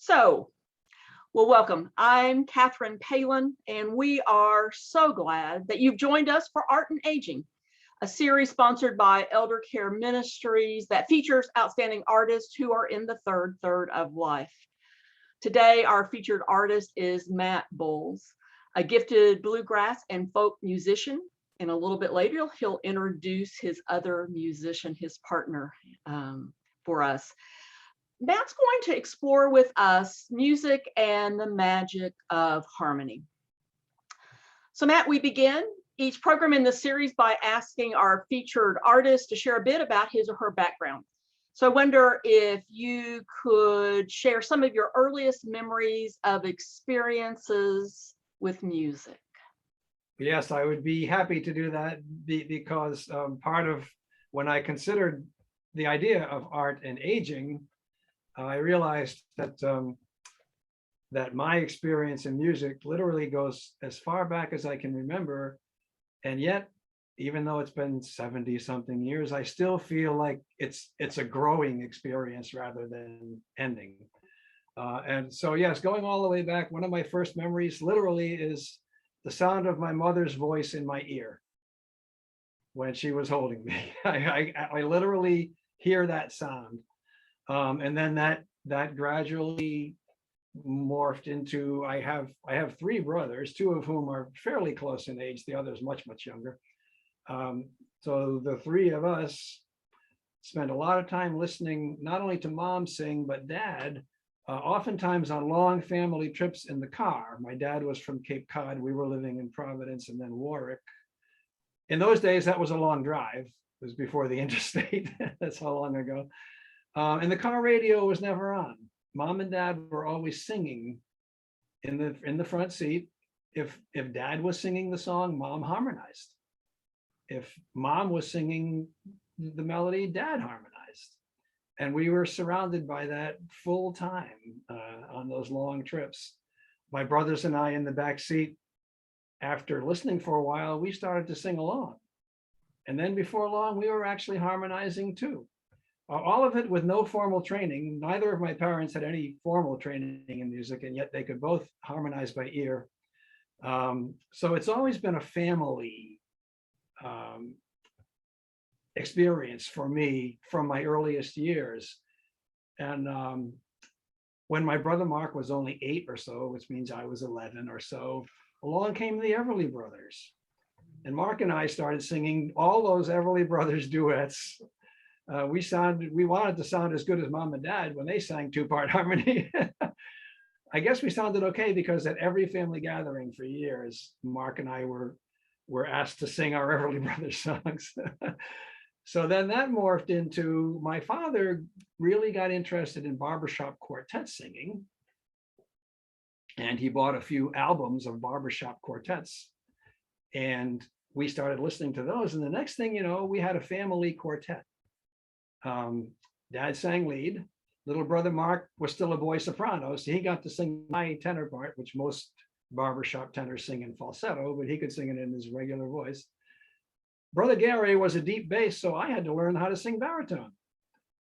So, welcome. I'm Catherine Palin, and we are so glad that you've joined us for Art and Aging, a series sponsored by Elder Care Ministries that features outstanding artists who are in the third of life. Today, our featured artist is Matt Bolles, a gifted bluegrass and folk musician. And a little bit later, he'll introduce his other musician, his partner, for us. Matt's going to explore with us music and the magic of harmony. So Matt, we begin each program in the series by asking our featured artist to share a bit about his or her background. So I wonder if you could share some of your earliest memories of experiences with music. Yes, I would be happy to do that because part of when I considered the idea of art and aging, I realized that that my experience in music literally goes as far back as I can remember. And yet, even though it's been 70 something years, I still feel like it's a growing experience rather than ending. And so, yes, going all the way back, one of my first memories literally is the sound of my mother's voice in my ear when she was holding me. I literally hear that sound. And then that gradually morphed into I have three brothers, two of whom are fairly close in age, the other's much younger. So the three of us spent a lot of time listening not only to mom sing but dad, oftentimes on long family trips in the car. My dad was from Cape Cod, we were living in Providence and then Warwick. In those days that was a long drive. It was before the interstate. That's how long ago. And the car radio was never on. Mom and dad were always singing in the front seat. If dad was singing the song, mom harmonized. If mom was singing the melody, dad harmonized. And we were surrounded by that full time on those long trips. My brothers and I in the back seat, after listening for a while, we started to sing along. And then before long, we were actually harmonizing too. All of it with no formal training. Neither of my parents had any formal training in music, and yet they could both harmonize by ear. So it's always been a family experience for me from my earliest years. And when my brother Mark was only 8 or so, which means I was 11 or so, along came the Everly Brothers. And Mark and I started singing all those Everly Brothers duets. We wanted to sound as good as mom and dad when they sang two-part harmony. I guess we sounded okay because at every family gathering for years, Mark and I were asked to sing our Everly Brothers songs. So then that morphed into my father really got interested in barbershop quartet singing. And he bought a few albums of barbershop quartets. And we started listening to those. And the next thing you know, we had a family quartet. Dad sang lead. Little brother Mark was still a boy soprano, so he got to sing my tenor part, which most barbershop tenors sing in falsetto, but he could sing it in his regular voice. Brother Gary was a deep bass, so I had to learn how to sing baritone.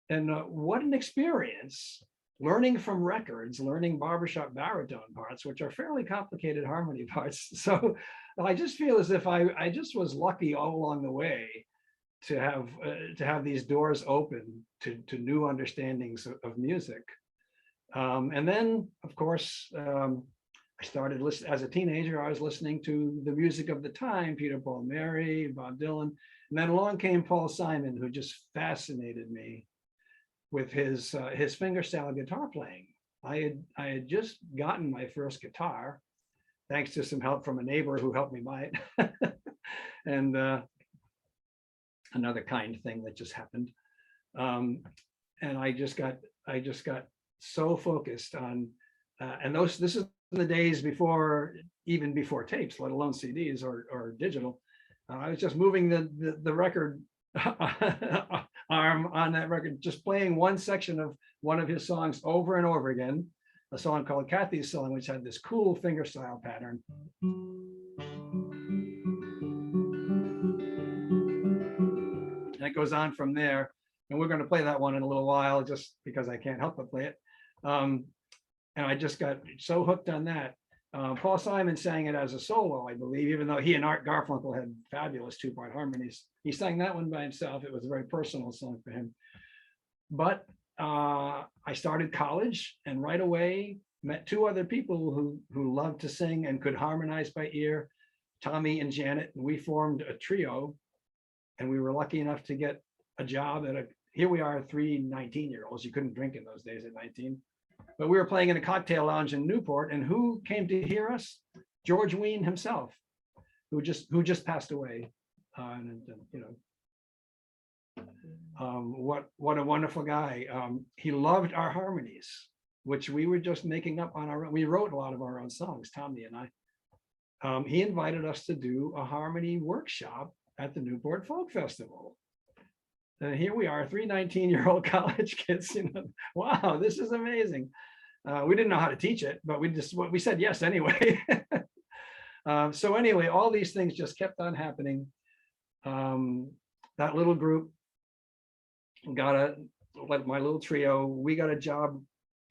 And what an experience, learning from records, learning barbershop baritone parts, which are fairly complicated harmony parts. So I just feel as if I just was lucky all along the way to have these doors open to new understandings of music. And then, of course, I started listening as a teenager. I was listening to the music of the time, Peter, Paul, Mary, Bob Dylan. And then along came Paul Simon, who just fascinated me with his fingerstyle guitar playing. I had just gotten my first guitar, thanks to some help from a neighbor who helped me buy it. And another kind thing that just happened. And I just got so focused on, and this is the days before, even before tapes, let alone CDs or digital. I was just moving the record arm on that record, just playing one section of one of his songs over and over again, a song called Kathy's Song, which had this cool fingerstyle pattern. And it goes on from there. And we're going to play that one in a little while, just because I can't help but play it. and I just got so hooked on that. Paul Simon sang it as a solo, I believe, even though he and Art Garfunkel had fabulous two-part harmonies. He sang that one by himself. It was a very personal song for him. But I started college, and right away met two other people who loved to sing and could harmonize by ear, Tommy and Janet. And we formed a trio, and we were lucky enough to get a job at here we are, three 19-year-olds. You couldn't drink in those days at 19. But we were playing in a cocktail lounge in Newport, and who came to hear us? George Wein himself, who just passed away. What a wonderful guy. He loved our harmonies, which we were just making up on our own. We wrote a lot of our own songs, Tommy and I. He invited us to do a harmony workshop at the Newport Folk Festival. And here we are, three 19-year-old college kids. Wow, this is amazing. We didn't know how to teach it, but we said yes anyway. So anyway, all these things just kept on happening. That little group like my little trio, we got a job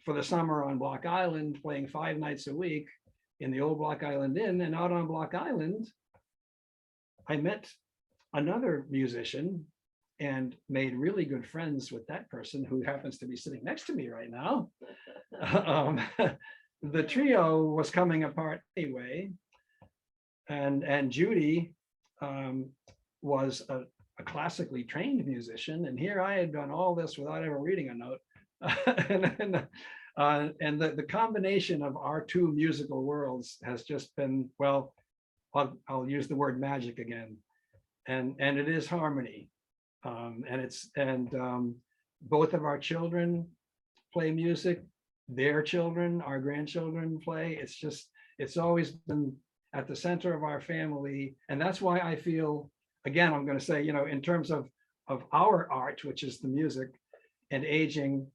for the summer on Block Island, playing 5 nights a week in the old Block Island Inn. And out on Block Island, I met another musician and made really good friends with that person, who happens to be sitting next to me right now. The trio was coming apart anyway, and Judy was a classically trained musician, and here I had done all this without ever reading a note. And the combination of our two musical worlds has just been, well, I'll use the word magic again, and it is harmony. Both of our children play music, their children, our grandchildren play. It's always been at the center of our family. And that's why I feel, again, I'm going to say, in terms of our art, which is the music and aging,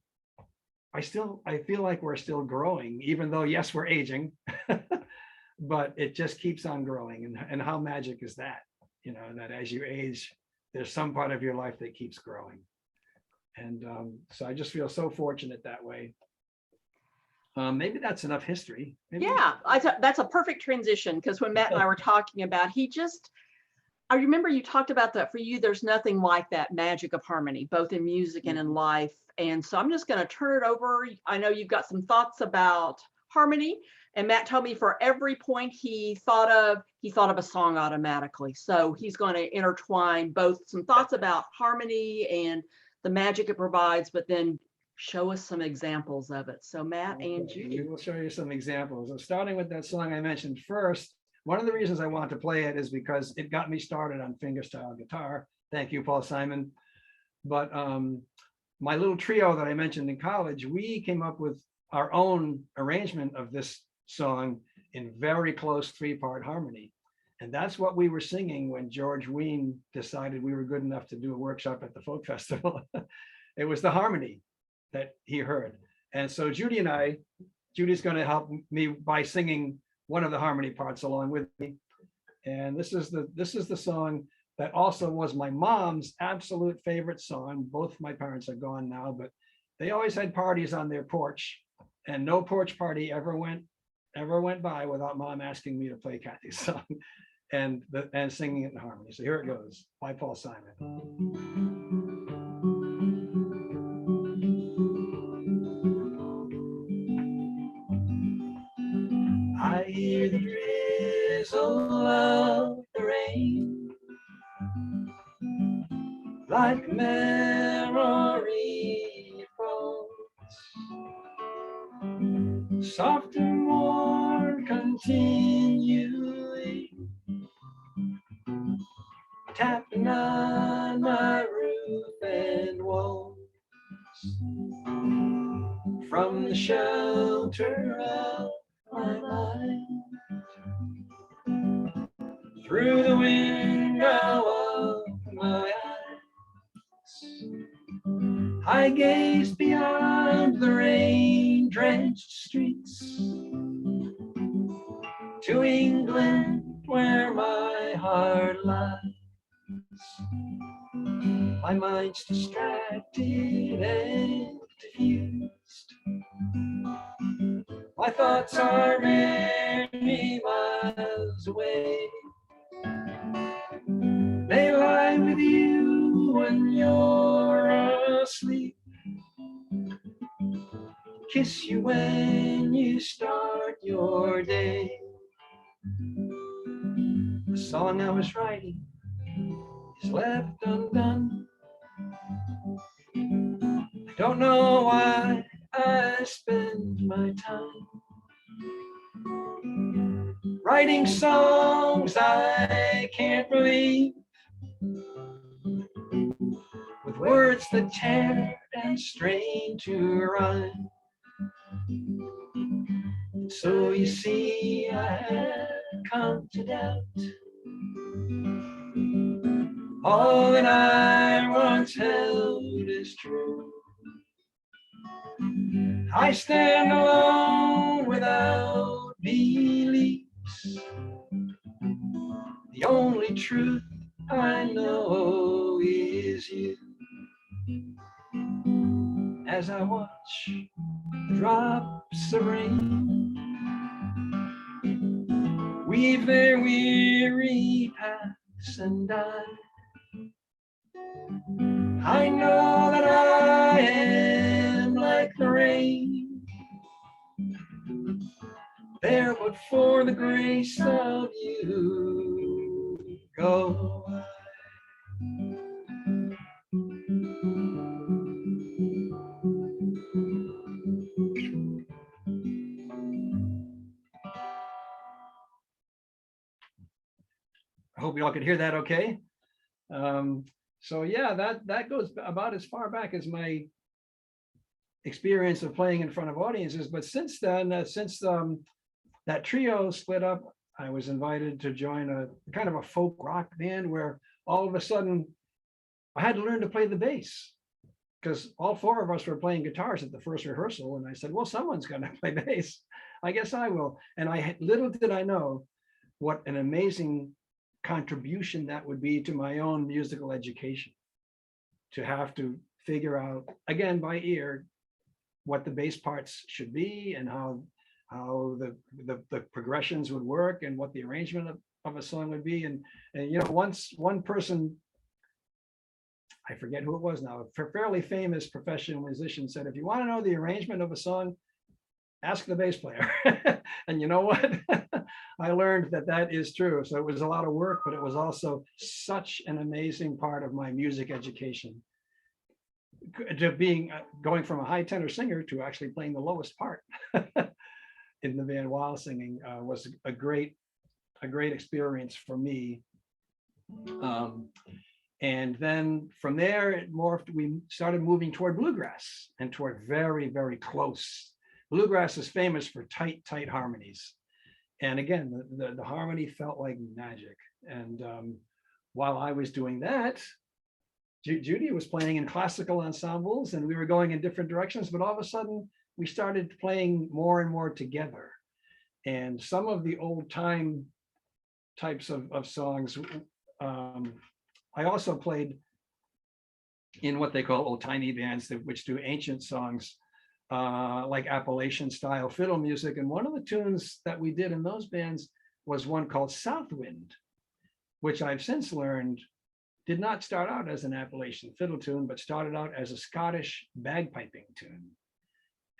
I feel like we're still growing, even though, yes, we're aging, but it just keeps on growing. And how magic is that? That as you age, there's some part of your life that keeps growing. And so I just feel so fortunate that way. Maybe that's enough history. Yeah, that's a perfect transition, because when Matt and I were talking about, I remember you talked about that for you, there's nothing like that magic of harmony, both in music and in life. And so I'm just going to turn it over. I know you've got some thoughts about harmony, and Matt told me for every point he thought of a song automatically. So he's going to intertwine both some thoughts about harmony and the magic it provides, but then show us some examples of it. So Matt and Judy. We will show you some examples. So starting with that song I mentioned first, one of the reasons I want to play it is because it got me started on fingerstyle guitar. Thank you, Paul Simon. But my little trio that I mentioned in college, we came up with our own arrangement of this song in very close 3-part harmony. And that's what we were singing when George Wein decided we were good enough to do a workshop at the folk festival. It was the harmony that he heard. And so Judy's going to help me by singing one of the harmony parts along with me. And this is the song that also was my mom's absolute favorite song. Both my parents are gone now, but they always had parties on their porch, and no porch party ever went by without Mom asking me to play Kathy's song and singing it in harmony. So here it goes, by Paul Simon. I hear the drizzle of the rain, like memory floats, soft and warm continually, tapping on my roof and walls. From the shelter of my mind, through the window of my eyes, I gaze beyond the rain-drenched streets to England, where my heart lies. My mind's distracted and diffused, My thoughts are many miles away. They lie with you when you're asleep, kiss you when you start your day. The song I was writing is left undone. I don't know why I spend my time writing songs I can't believe, with words that tear and strain to rhyme. So you see, I have come to doubt all that I once held is true. I stand alone without beliefs. The only truth I know is you. As I watch the drops of rain weave their weary paths and I know that I am like the rain, there but for the grace of you. Go. I hope you all could hear that okay. So yeah, that goes about as far back as my experience of playing in front of audiences. But since then, since that trio split up, I was invited to join a kind of a folk rock band where all of a sudden I had to learn to play the bass because all four of us were playing guitars at the first rehearsal. And I said, well, someone's going to play bass. I guess I will. And little did I know what an amazing contribution that would be to my own musical education, to have to figure out, again, by ear, what the bass parts should be and how the progressions would work and what the arrangement of a song would be. And you know, once one person, I forget who it was now, a fairly famous professional musician said, if you want to know the arrangement of a song, ask the bass player. And you know what? I learned that that is true. So it was a lot of work, but it was also such an amazing part of my music education. To going from a high tenor singer to actually playing the lowest part in the band while singing was a great experience for me. And then from there, it morphed. We started moving toward bluegrass and toward very, very close. Bluegrass is famous for tight harmonies. And again, the harmony felt like magic. And while I was doing that, Judy was playing in classical ensembles and we were going in different directions, but all of a sudden we started playing more and more together. And some of the old time types of songs, I also played in what they call old timey bands, which do ancient songs, like Appalachian style fiddle music. And one of the tunes that we did in those bands was one called Southwind, which I've since learned did not start out as an Appalachian fiddle tune, but started out as a Scottish bagpiping tune.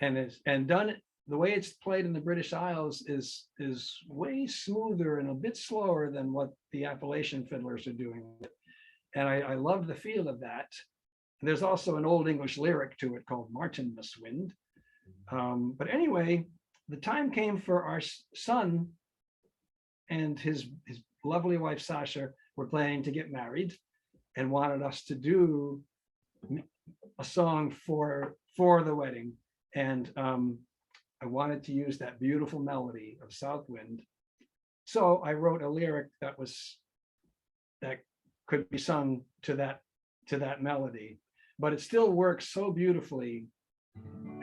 And done the way it's played in the British Isles is way smoother and a bit slower than what the Appalachian fiddlers are doing. And I love the feel of that. And there's also an Old English lyric to it called Martinmas Wind. But anyway, the time came for our son and his lovely wife, Sasha, were planning to get married and wanted us to do a song for the wedding. And I wanted to use that beautiful melody of Southwind. So I wrote a lyric that could be sung to that melody, but it still works so beautifully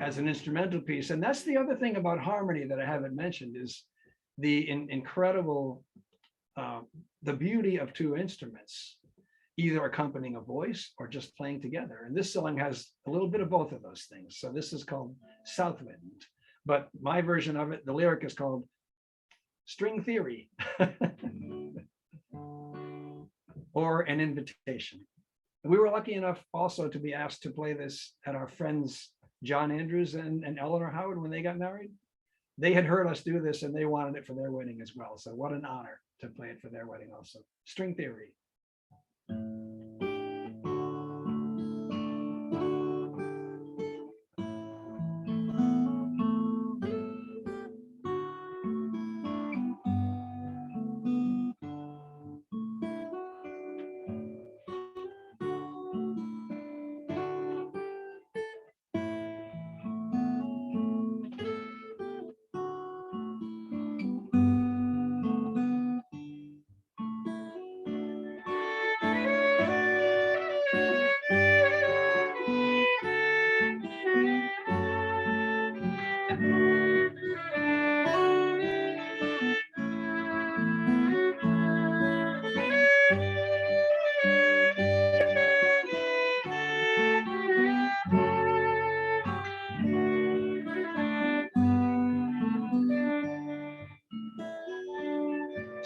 as an instrumental piece. And that's the other thing about harmony that I haven't mentioned is the incredible, the beauty of two instruments, either accompanying a voice or just playing together. And this song has a little bit of both of those things. So this is called Southwind but my version of it, the lyric is called String Theory or An Invitation. We were lucky enough also to be asked to play this at our friends John Andrews and Eleanor Howard when they got married. They had heard us do this and they wanted it for their wedding as well. So what an honor to play it for their wedding also. String Theory.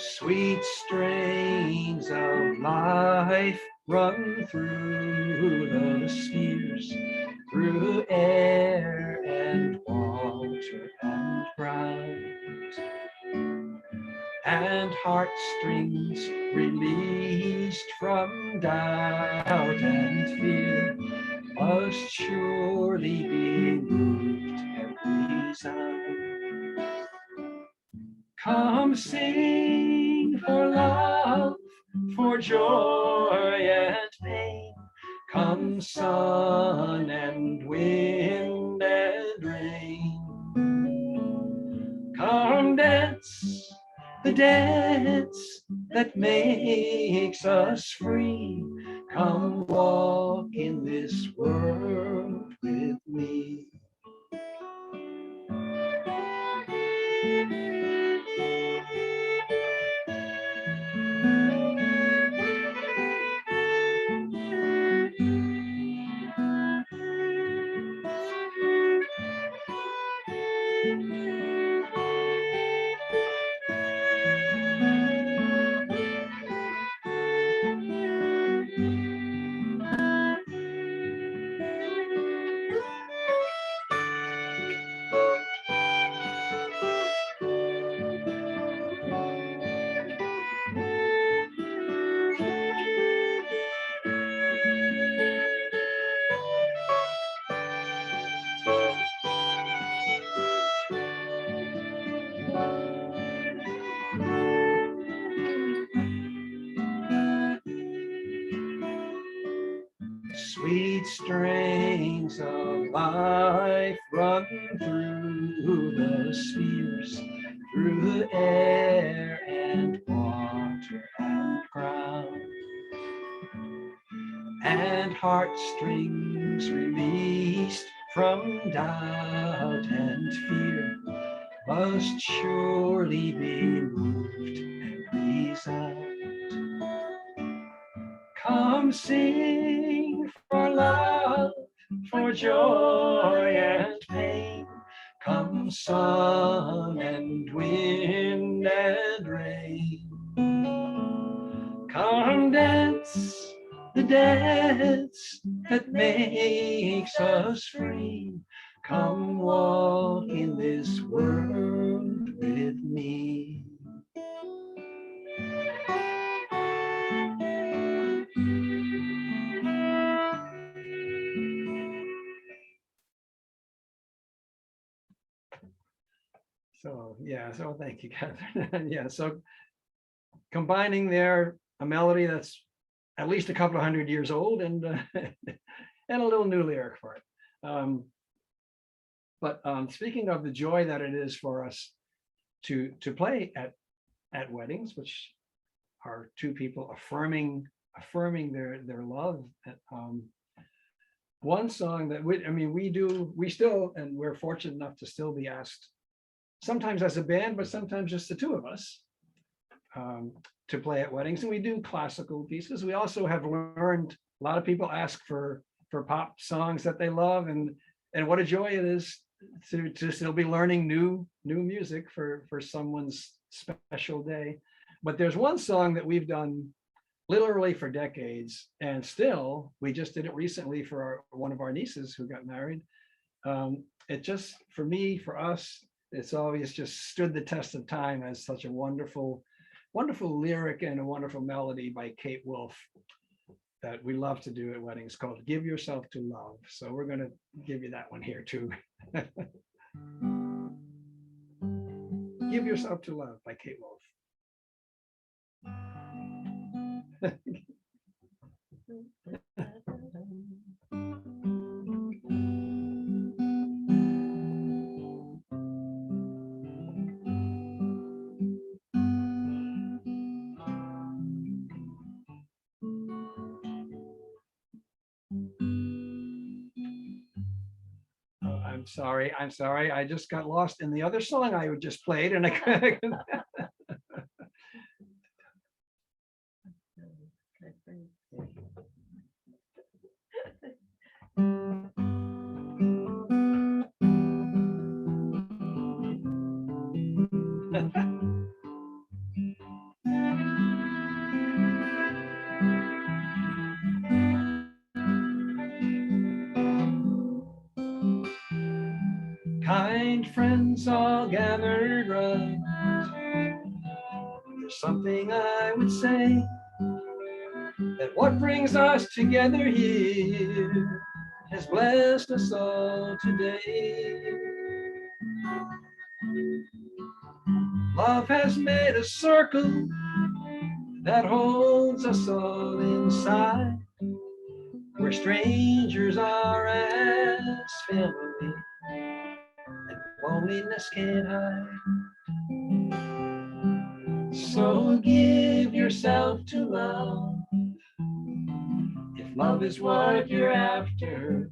Sweet strains of life run through the spheres, through air and water and ground, and heartstrings released from doubt and fear must surely be moved every sound. Come sing for love, for joy and pain. Come sun and wind and rain. Come dance the dance that makes us free. Come walk in this world with me. Sweet strains of life run through the spheres, through air and water and ground, and heartstrings released from doubt and fear must surely be moved and resound. Come sing for love, for joy and pain. Come sun and wind and rain. Come dance the dance that makes us free. Come walk in this world with me. So yeah, so thank you, Catherine. Yeah, so combining there a melody that's at least a couple of 100 years old and and a little new lyric for it. But speaking of the joy that it is for us to play at weddings, which are two people affirming their love. One song that we still, and we're fortunate enough to still be asked, sometimes as a band, but sometimes just the two of us, to play at weddings. And we do classical pieces. We also have learned, a lot of people ask for pop songs that they love, and what a joy it is to still be learning new music for someone's special day. But there's one song that we've done literally for decades, and still we just did it recently for one of our nieces who got married. It just, for me, for us, it's always just stood the test of time as such a wonderful lyric and a wonderful melody by Kate Wolf that we love to do at weddings, called Give Yourself to Love. So we're going to give you that one here too. Give Yourself to Love by Kate Wolf. I'm sorry. I just got lost in the other song I just played, and I kind friends all gathered round. There's something I would say, that what brings us together here has blessed us all today. Love has made a circle that holds us all inside, where strangers are as family and loneliness can't hide. So give yourself to love, if love is what you're after.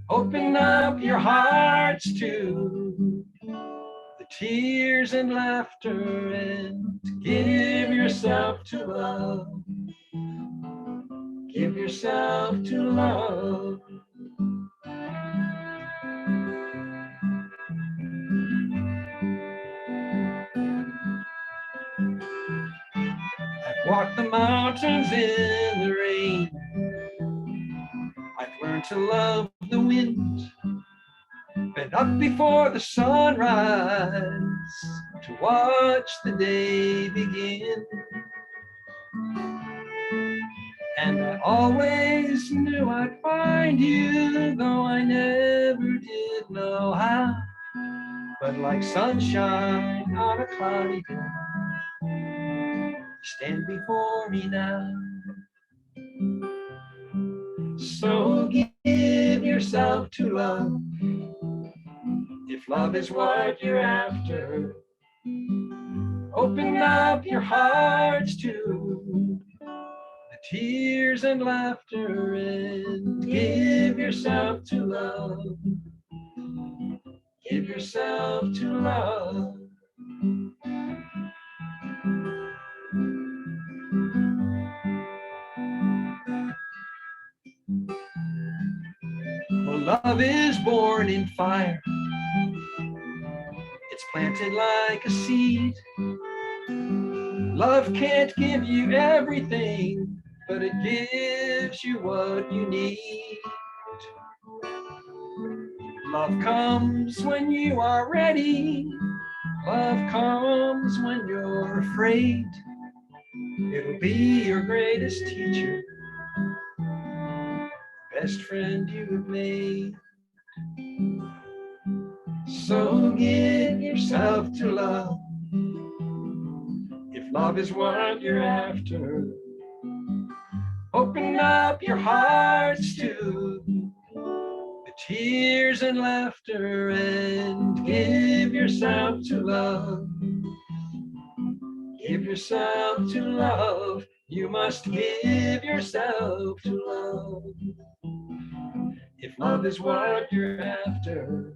Open up your hearts to the tears and laughter, and give yourself to love. Give yourself to love. I've walked the mountains in the rain. I've learned to love the wind. Been up before the sunrise to watch the day begin. And I always knew I'd find you, though I never did know how. But like sunshine on a cloudy day, you stand before me now. So give yourself to love, if love is what you're after. Open up your hearts to the tears and laughter, and give yourself to love. Give yourself to love. Well, love is born in fire. It's planted like a seed. Love can't give you everything, but it gives you what you need. Love comes when you are ready. Love comes when you're afraid. It'll be your greatest teacher, best friend you have made. So give yourself to love, if love is what you're after. Open up your hearts to the tears and laughter, and give yourself to love. Give yourself to love. You must give yourself to love, if love is what you're after.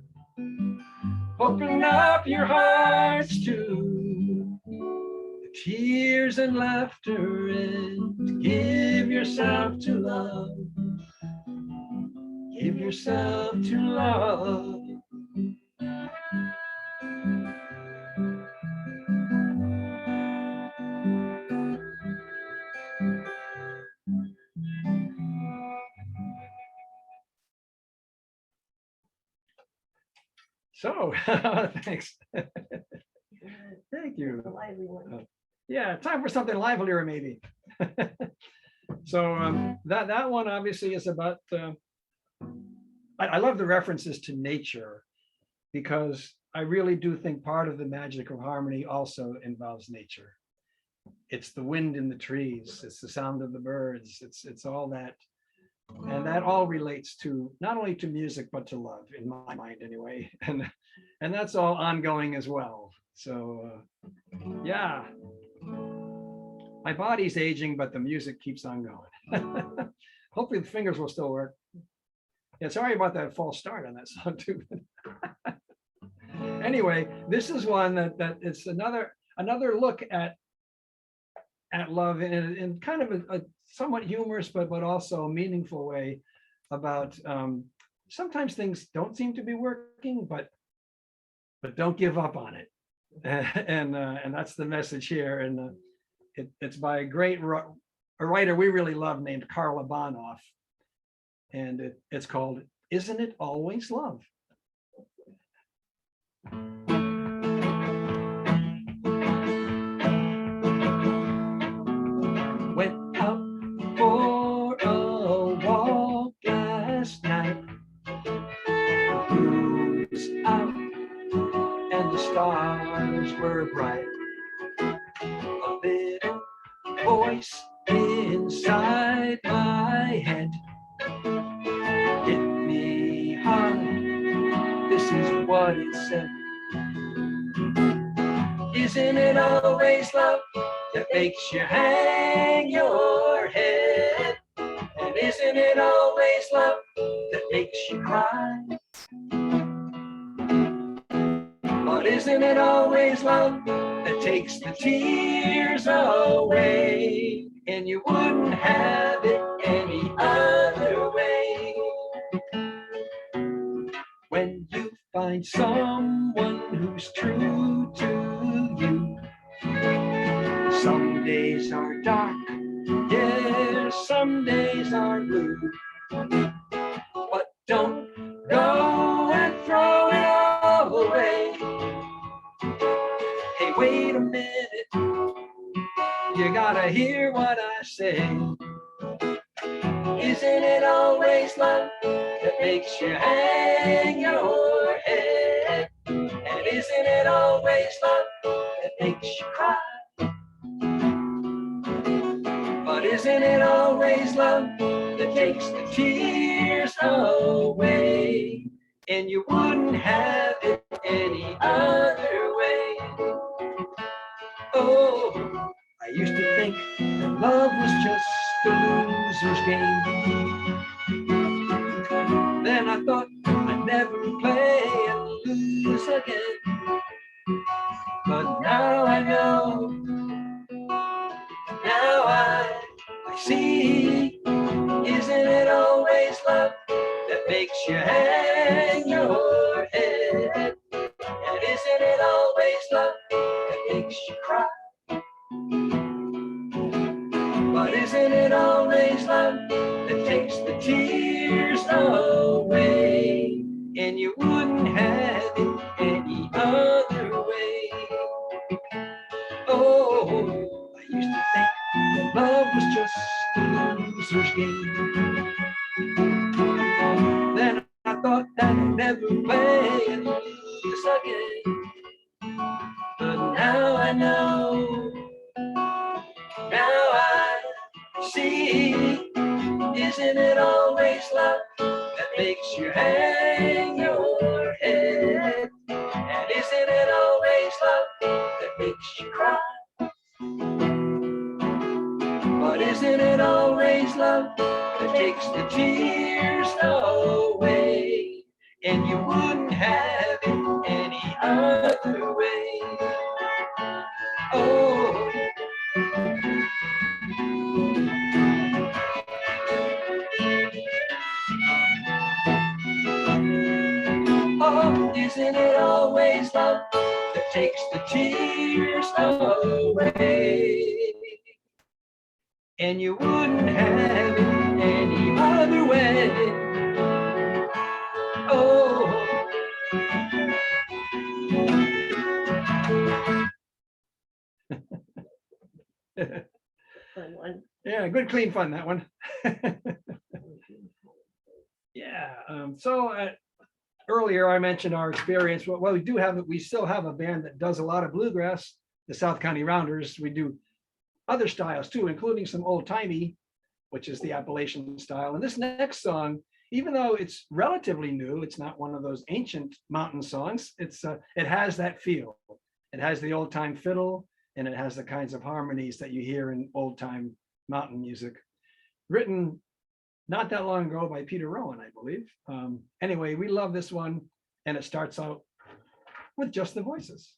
Open up your hearts to the tears and laughter, and give yourself to love. Give yourself to love. So, thanks. Thank you. Yeah, time for something livelier, maybe. So that one obviously is about. I love the references to nature, because I really do think part of the magic of harmony also involves nature. It's the wind in the trees, it's the sound of the birds, it's all that. And that all relates to not only to music, but to love, in my mind anyway. And that's all ongoing as well. So yeah, my body's aging, but the music keeps on going. Hopefully the fingers will still work. Yeah, sorry about that false start on that song too. Anyway, this is one that it's another look at love in kind of a somewhat humorous but also meaningful way, about sometimes things don't seem to be working, but don't give up on it. And that's the message here. And it's by a writer we really love named Carla Bonoff. And it's called Isn't It Always Love? Went out for a walk last night. The moon was out and the stars were bright. A little voice inside my head hit me hard. This is what it said. Isn't it always love that makes you hang your head? And isn't it always love that makes you cry? But isn't it always love that takes the tears away? And you wouldn't have it any other way. When you find someone who's true to you, some days are dark, yeah, some days are blue. But don't go and throw it all away. Hey, wait a minute, you gotta hear what I say. Isn't it always love that makes you hang your head? And isn't it always love that makes you cry? But isn't it always love that takes the tears away? And you wouldn't have it any other way. Oh, I used to think that love was just a loser's game. Then I thought I'd never play and lose again. But now I know, now I see. Isn't it always love that makes you hang your head? And isn't it always love that makes you cry? But isn't it always love that takes the tears away? And you wouldn't have it any other way. Oh, I used to think that love was just a loser's game. Then I thought that I'd never play and lose again. But now I know, now I see. Isn't it always love that makes you hang your head? And isn't it always love that makes you cry? But isn't it always love that takes the tears away? And you wouldn't have it any other way. Oh, that takes the tears away. And you wouldn't have it any other way. Oh. Fun one. Yeah, good, clean fun, that one. Yeah, earlier I mentioned our experience. Well, we still have a band that does a lot of bluegrass, the South County Rounders. We do other styles too, including some old timey, which is the Appalachian style. And this next song, even though it's relatively new, it's not one of those ancient mountain songs. It has that feel. It has the old time fiddle, and it has the kinds of harmonies that you hear in old time mountain music. Written not that long ago by Peter Rowan, I believe. Anyway, we love this one, and it starts out with just the voices.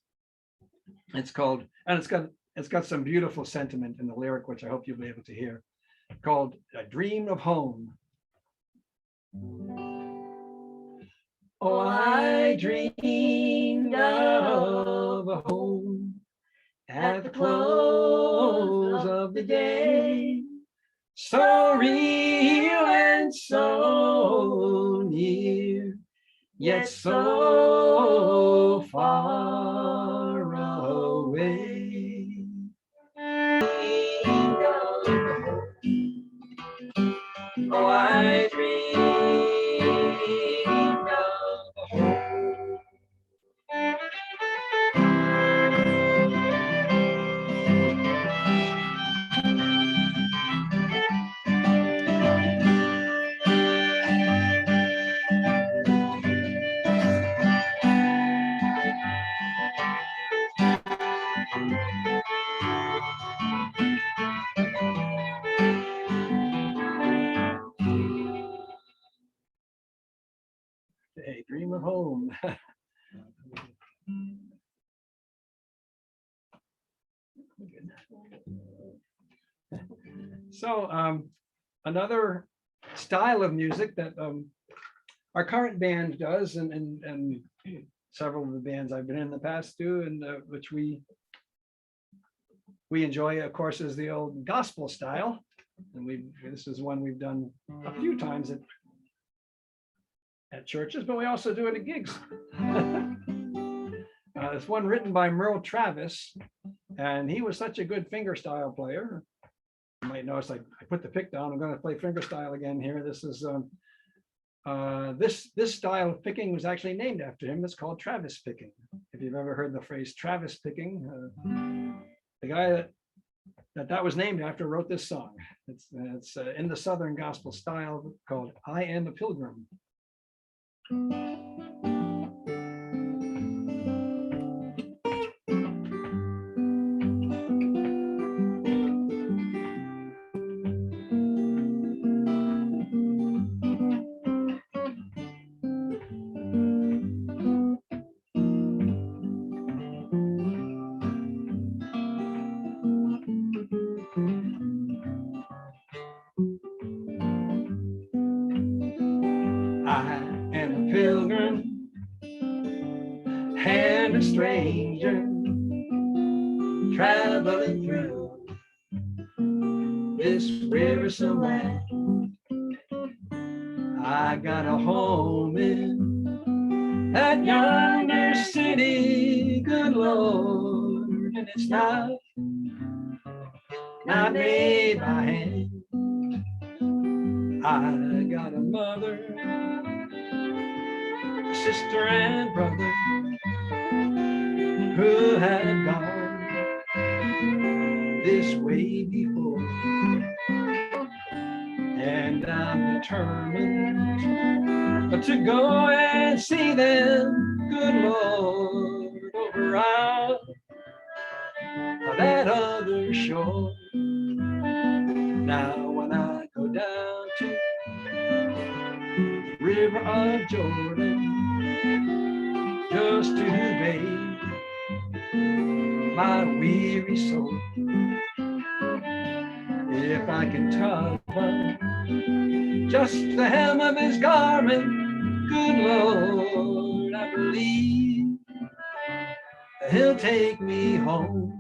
It's called, and it's got some beautiful sentiment in the lyric, which I hope you'll be able to hear, called "A Dream of Home." Oh, I dreamed of a home at the close of the day, so real and so near, yet so far away. Oh, I dreamed of a home. A dream of home. So another style of music that our current band does, and several of the bands I've been in the past do, and which we enjoy, of course, is the old gospel style. And this is one we've done a few times at churches, but we also do it at gigs. It's one written by Merle Travis, and he was such a good fingerstyle player. You might notice I put the pick down. I'm going to play fingerstyle again here. This is this style of picking was actually named after him. It's called Travis picking. If you've ever heard the phrase Travis picking, the guy that was named after wrote this song. It's in the Southern gospel style called "I Am a Pilgrim." I am a pilgrim and a stranger, traveling through this wearisome land. I got a home in that yonder city, good Lord, and it's not made by hand. I got a mother, sister and brother who have gone this way before, and I'm determined to go and see them, good Lord, over on that other shore. Now when I go down to the river of Jordan just to bathe my weary soul, if I can touch just the hem of his garment, good Lord, I believe he'll take me home.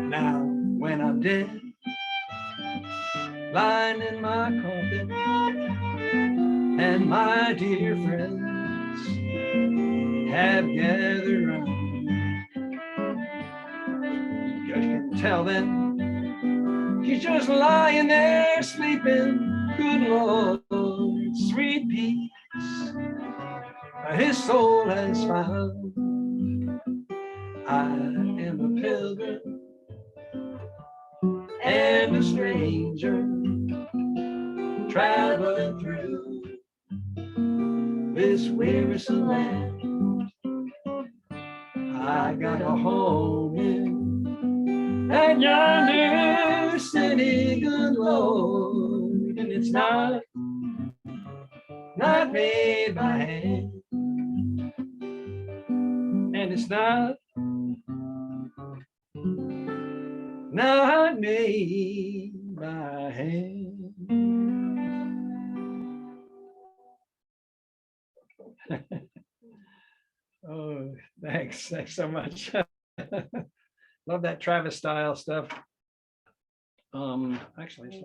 Now, when I'm dead, lying in my coffin, and my dear friends have gathered round, you can tell them he's just lying there sleeping. Good Lord, sweet peace his soul has found. I am a pilgrim and a stranger, traveling through this wearisome land. I got a home in that yonder city, good Lord, and it's not made by hand, and it's not made by hand. Oh, thanks so much. Love that Travis style stuff. Actually,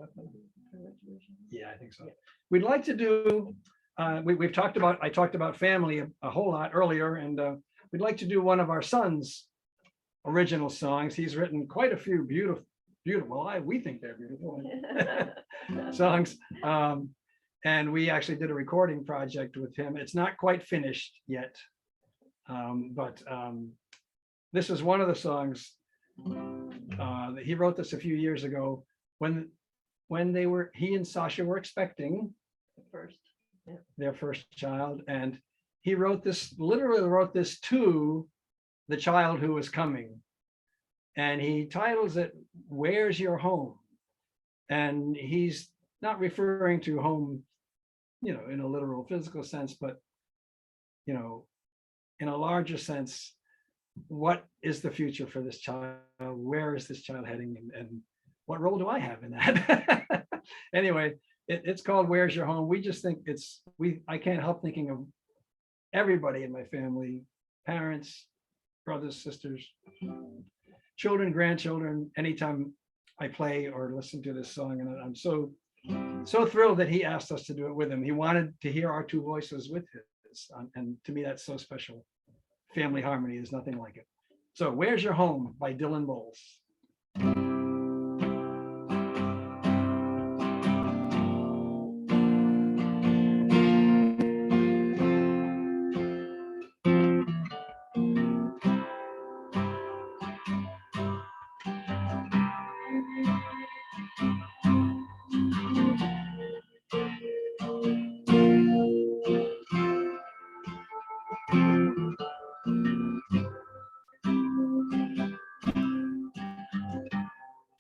yeah, I think so. We'd like to do, I talked about family a whole lot earlier, and we'd like to do one of our son's original songs. He's written quite a few beautiful, we think they're beautiful songs. And we actually did a recording project with him. It's not quite finished yet, but this is one of the songs that he wrote this a few years ago when he and Sasha were expecting their first child, and he literally wrote this to the child who was coming, and he titles it "Where's Your Home?" And he's not referring to home, in a literal physical sense, but in a larger sense, what is the future for this child? Where is this child heading, and what role do I have in that? Anyway, it's called "Where's Your Home?" We just think I can't help thinking of everybody in my family, parents, brothers, sisters, children, grandchildren, anytime I play or listen to this song. And I'm so thrilled that he asked us to do it with him. He wanted to hear our two voices with his, and to me, that's so special. Family harmony is nothing like it. So "Where's Your Home" by Dylan Bolles.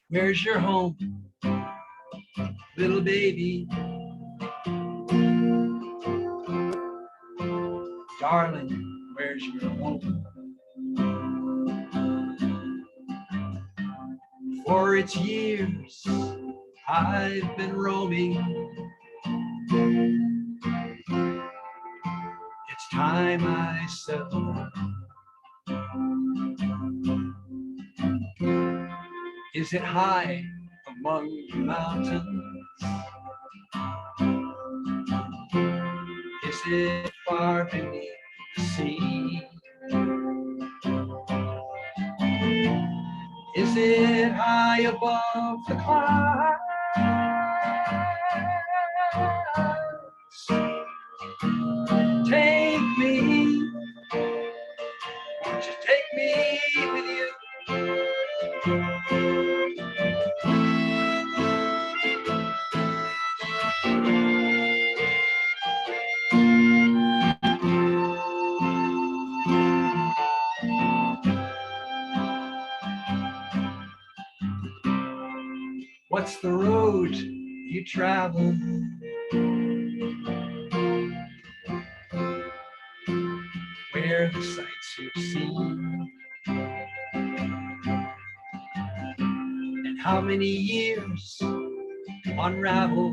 Where's your home, little baby? Darling, where's your home? For it's years I've been roaming. It's time I settle. Is it high among the mountains? Is it far beneath the sea? Is it high above the clouds? Take me, won't you take me with you? What's the road you travel? Where the sights you've seen? And how many years to unravel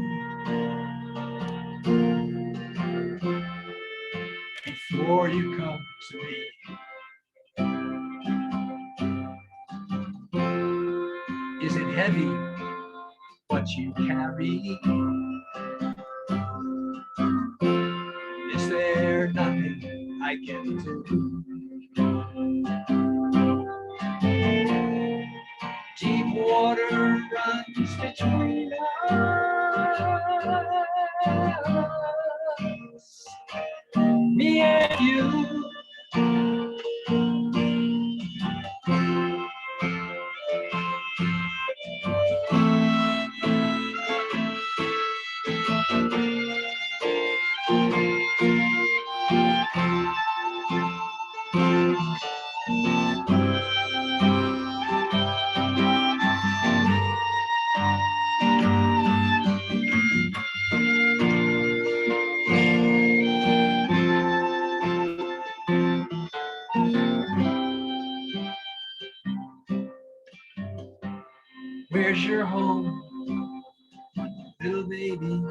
before you come to me? Is it heavy what you carry? Is there nothing I can do? Deep water runs between us, me and you. Where's your home, little baby?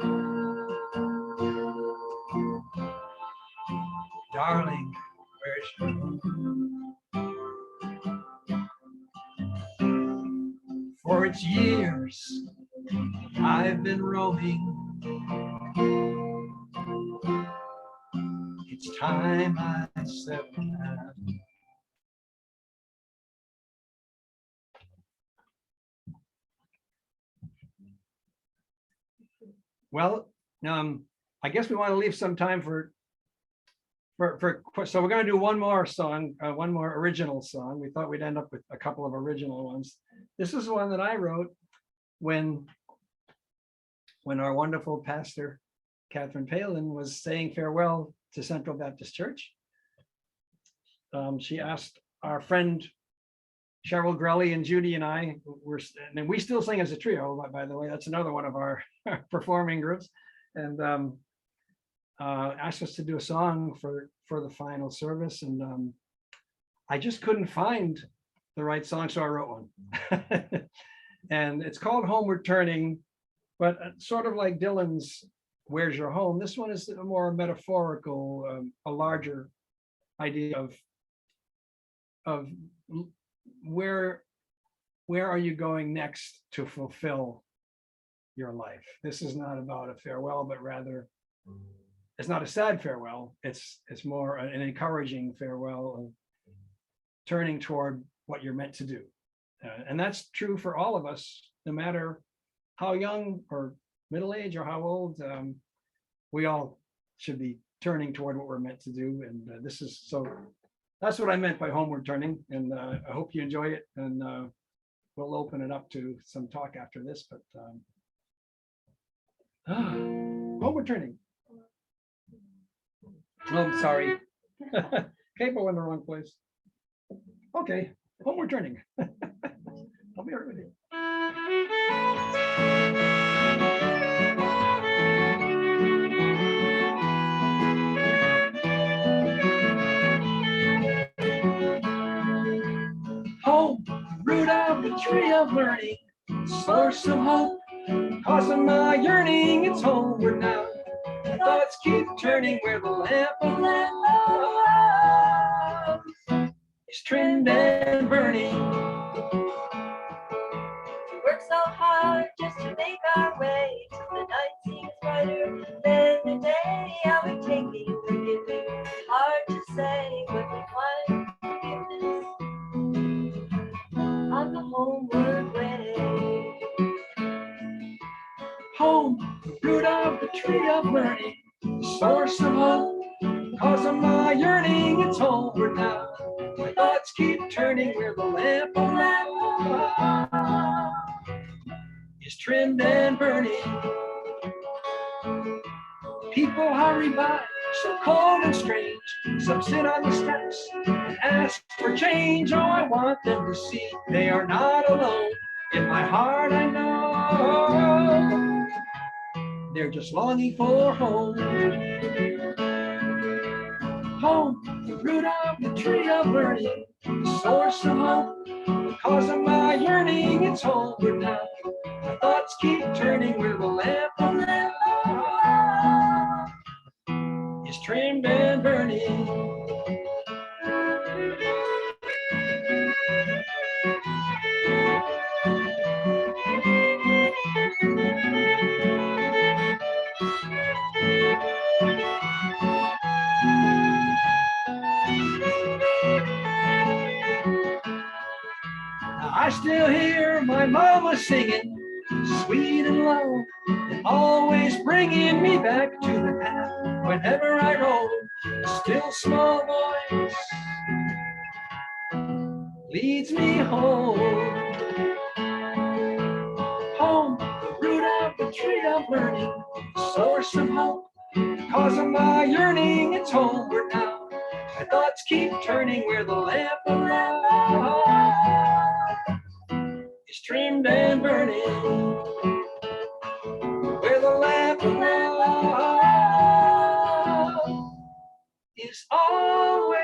Darling, where's your home? For it's years I've been roaming. It's time I settle down. Well, I guess we want to leave some time for so we're going to do one more song, one more original song. We thought we'd end up with a couple of original ones. This is one that I wrote when our wonderful pastor, Catherine Palin, was saying farewell to Central Baptist Church. She asked our friend Cheryl Grelly and Judy and I, and we still sing as a trio, by the way. That's another one of our performing groups, and asked us to do a song for the final service, and I just couldn't find the right song, so I wrote one. And it's called Homeward Turning, but sort of like Dylan's Where's Your Home, this one is a more metaphorical, a larger idea of where are you going next to fulfill your life. This is not about a farewell, but rather it's not a sad farewell. It's more an encouraging farewell of turning toward what you're meant to do. And that's true for all of us, no matter how young or middle age or how old. We all should be turning toward what we're meant to do. And this is, so that's what I meant by homeward turning. And I hope you enjoy it. And we'll open it up to some talk after this, but homeward turning. Oh, sorry. Capo in the wrong place. Okay, homeward turning. I'll be right with you. Home, root of the tree of learning, source of hope, cause of my yearning. It's homeward now. Thoughts keep turning where the lamp of love is trimmed and burning. We work so hard just to make our way till the night seems brighter than the day. How we take the forgiving, hard to say when we find forgiveness on the homeward way. Home, the root of the tree of learning, the source of hope, cause of my yearning. It's homeward now. My thoughts keep turning where the lamp of love is trimmed and burning. People hurry by, so cold and strange. Some sit on the steps and ask for change. Oh, I want them to see they are not alone In my heart I know they're just longing for home. Home, the root of the tree of learning, the source of hope, the cause of my yearning. It's homeward now. My thoughts keep turning where the lamp of love is trimmed and burning. I still hear my mama singing, sweet and low, and always bringing me back to the path whenever I roam. A still small voice leads me home. Home, the root of the tree of learning, the source of hope, the cause of my yearning. It's homeward now. My thoughts keep turning where the lamp of love is trimmed and burning, where the lamp of love is always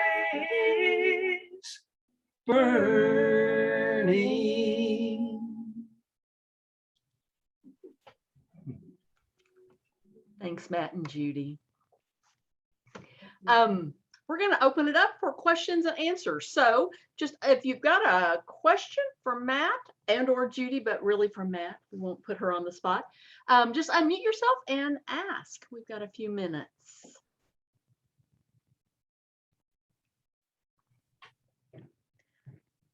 burning. Thanks, Matt and Judy. We're going to open it up for questions and answers. So just if you've got a question for Matt and or Judy, but really for Matt, we won't put her on the spot. Just unmute yourself and ask. We've got a few minutes.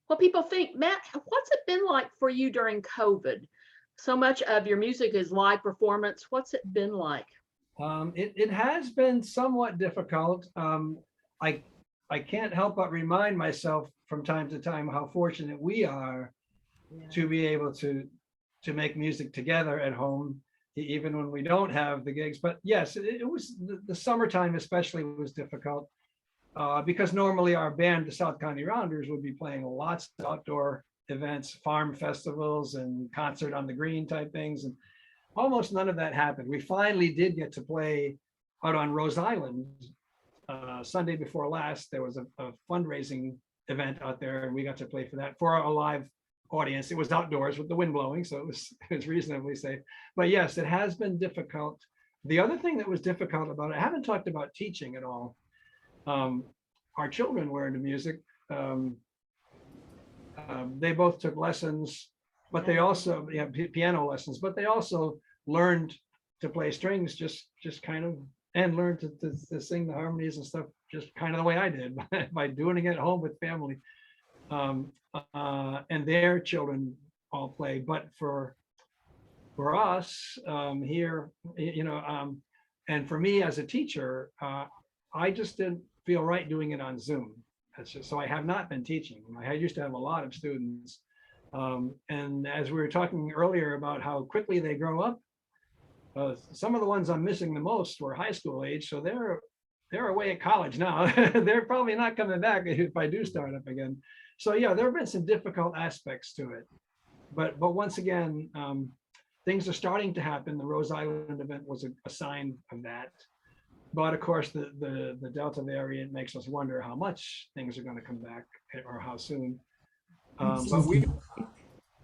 What people think, Matt, what's it been like for you during COVID? So much of your music is live performance. What's it been like? It has been somewhat difficult. I can't help but remind myself from time to time how fortunate we are to be able to make music together at home, even when we don't have the gigs. But yes, it was the summertime especially was difficult because normally our band, the South County Rounders, would be playing lots of outdoor events, farm festivals and concert on the green type things. And almost none of that happened. We finally did get to play out on Rose Island. Sunday before last, there was a fundraising event out there, and we got to play for that for a live audience. It was outdoors with the wind blowing, so it was reasonably safe. But yes, it has been difficult. The other thing that was difficult about it, I haven't talked about teaching at all. Our children were into music. They both took lessons, but they also piano lessons, but they also learned to play strings just kind of, and learned to sing the harmonies and stuff just kind of the way I did by doing it at home with family. And their children all play, but for us here, and for me as a teacher, I just didn't feel right doing it on Zoom. So I have not been teaching. I used to have a lot of students. And as we were talking earlier about how quickly they grow up, some of the ones I'm missing the most were high school age. So they're away at college now. They're probably not coming back if I do start up again. So yeah, there have been some difficult aspects to it. But once again, things are starting to happen. The Rose Island event was a sign of that. But of course, the Delta variant makes us wonder how much things are going to come back or how soon. But we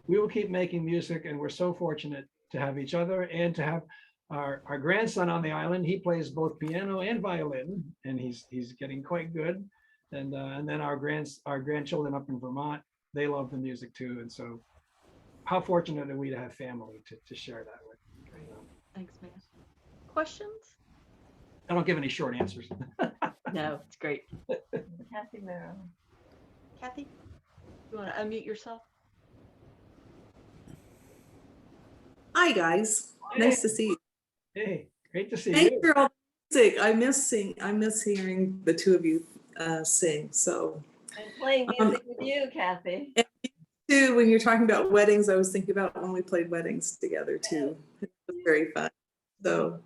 will keep making music, and we're so fortunate to have each other and to have our grandson on the island. He plays both piano and violin, and he's getting quite good. And then our grandchildren up in Vermont, they love the music too. And so, how fortunate are we to have family to share that with? Thanks, man. Questions? I don't give any short answers. No, it's great. Kathy Merrill. Kathy, you want to unmute yourself? Hi guys, nice to see you. Hey, great to see Thanks you. for all the music. I miss hearing the two of you sing. So I'm playing music with you, Kathy. too, when you're talking about weddings, I was thinking about when we played weddings together too. It was very fun. So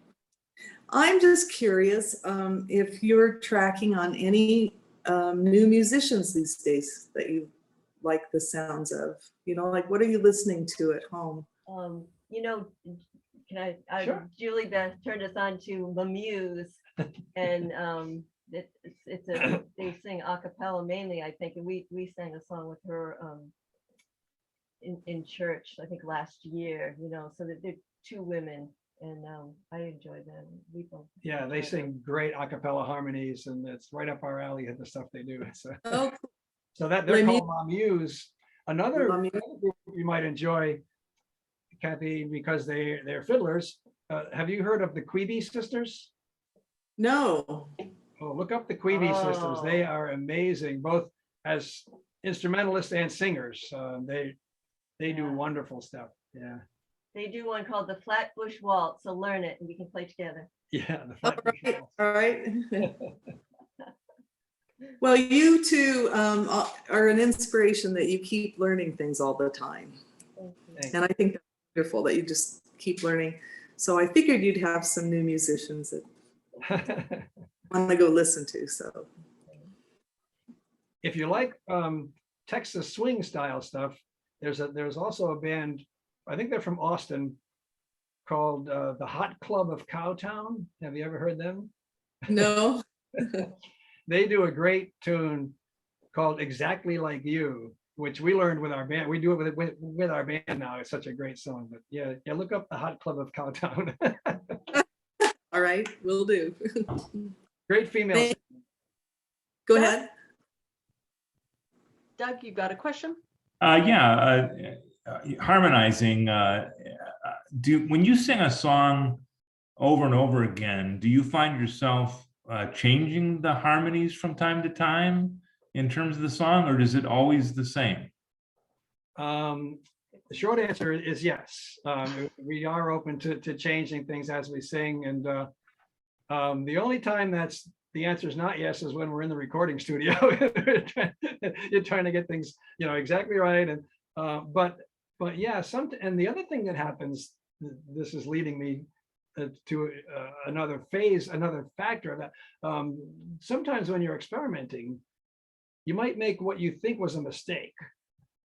I'm just curious if you're tracking on any new musicians these days that you like the sounds of? Like what are you listening to at home? You know, can I Sure. Julie Beth turned us on to the Muse, and they sing a cappella mainly, I think, and we sang a song with her in church, I think last year, so that they're two women, and I enjoy them. We both Yeah, they enjoy them. sing great a cappella harmonies, and it's right up our alley at the stuff they do. Oh, So that they're Les called La Muse. Another La Muse. group you might enjoy, Kathy, because they're fiddlers. Have you heard of the Queeby sisters? no. Oh, look up the Queeby sisters. They Oh. are amazing, both as instrumentalists and singers. They do Yeah. wonderful stuff. Yeah, They do one called the Flatbush Waltz, so learn it and we can play together. yeah. The All Flatbush right. Waltz. All right. Well, you two are an inspiration that you keep learning things all the time. Thank And I think that's wonderful that you just keep learning. So I figured you'd have some new musicians that you. I want to go listen to. So If you like Texas swing style stuff, there's also a band, I think they're from Austin, called the Hot Club of Cowtown. Have you ever heard them? no. They do a great tune called Exactly Like You, which we learned with our band. We do it with our band now. It's such a great song. But yeah, look up the Hot Club of Cowtown. All right, will do. Great female. Thank- Go ahead. Doug, you got a question? Harmonizing. When you sing a song over and over again, do you find yourself changing the harmonies from time to time in terms of the song, or is it always the same? The short answer is yes. We are open to changing things as we sing, and the only time the answer is not yes is when we're in the recording studio. You're trying to get things, exactly right, and but yeah, and the other thing that happens, this is leading me to another phase, another factor of that. Sometimes when you're experimenting, you might make what you think was a mistake.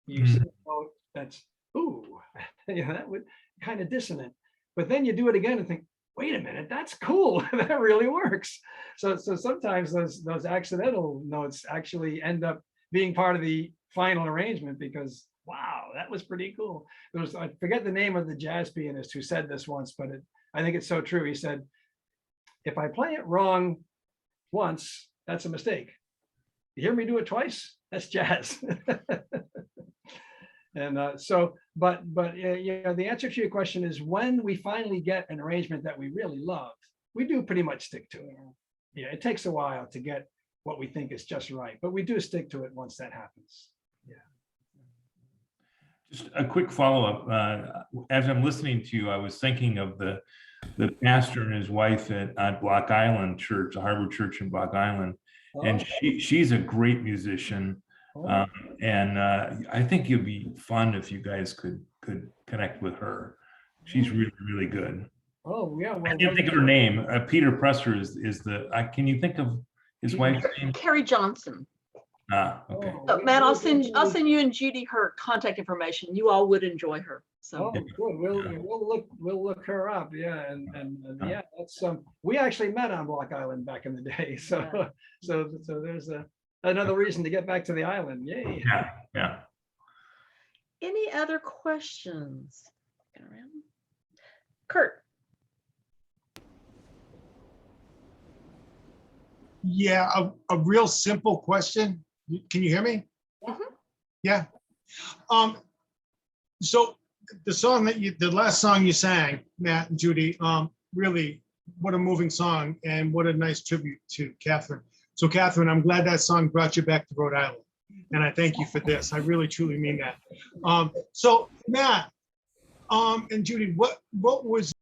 You say, oh, that's, ooh, that would kind of dissonant. But then you do it again and think, wait a minute, that's cool. That really works. So sometimes those accidental notes actually end up being part of the final arrangement because, wow, that was pretty cool. I forget the name of the jazz pianist who said this once, but I think it's so true. He said, if I play it wrong once, that's a mistake. You hear me do it twice, that's jazz. And the answer to your question is when we finally get an arrangement that we really love, we do pretty much stick to it. Yeah, it takes a while to get what we think is just right, but we do stick to it once that happens. Yeah. Just a quick follow-up. As I'm listening to you, I was thinking of the pastor and his wife at Block Island Church, the Harbor Church in Block Island, and she's a great musician. And I think it'd be fun if you guys could connect with her. She's really, really good. Oh yeah. Well, I can't think of her name. Peter Presser is can you think of his wife's name? Carrie Johnson. Okay. Matt, I'll send you and Judy her contact information. You all would enjoy her. So good. We'll look her up. Yeah, and yeah, that's we actually met on Block Island back in the day. So so there's another reason to get back to the island. Yay. Yeah. any other questions? Kurt. Yeah, a real simple question. Can you hear me? Mhm. Yeah. So the last song you sang, Matt and Judy, really, what a moving song and what a nice tribute to Catherine. So Catherine, I'm glad that song brought you back to Rhode Island. And I thank you for this. I really, truly mean that. So Matt and Judy, what was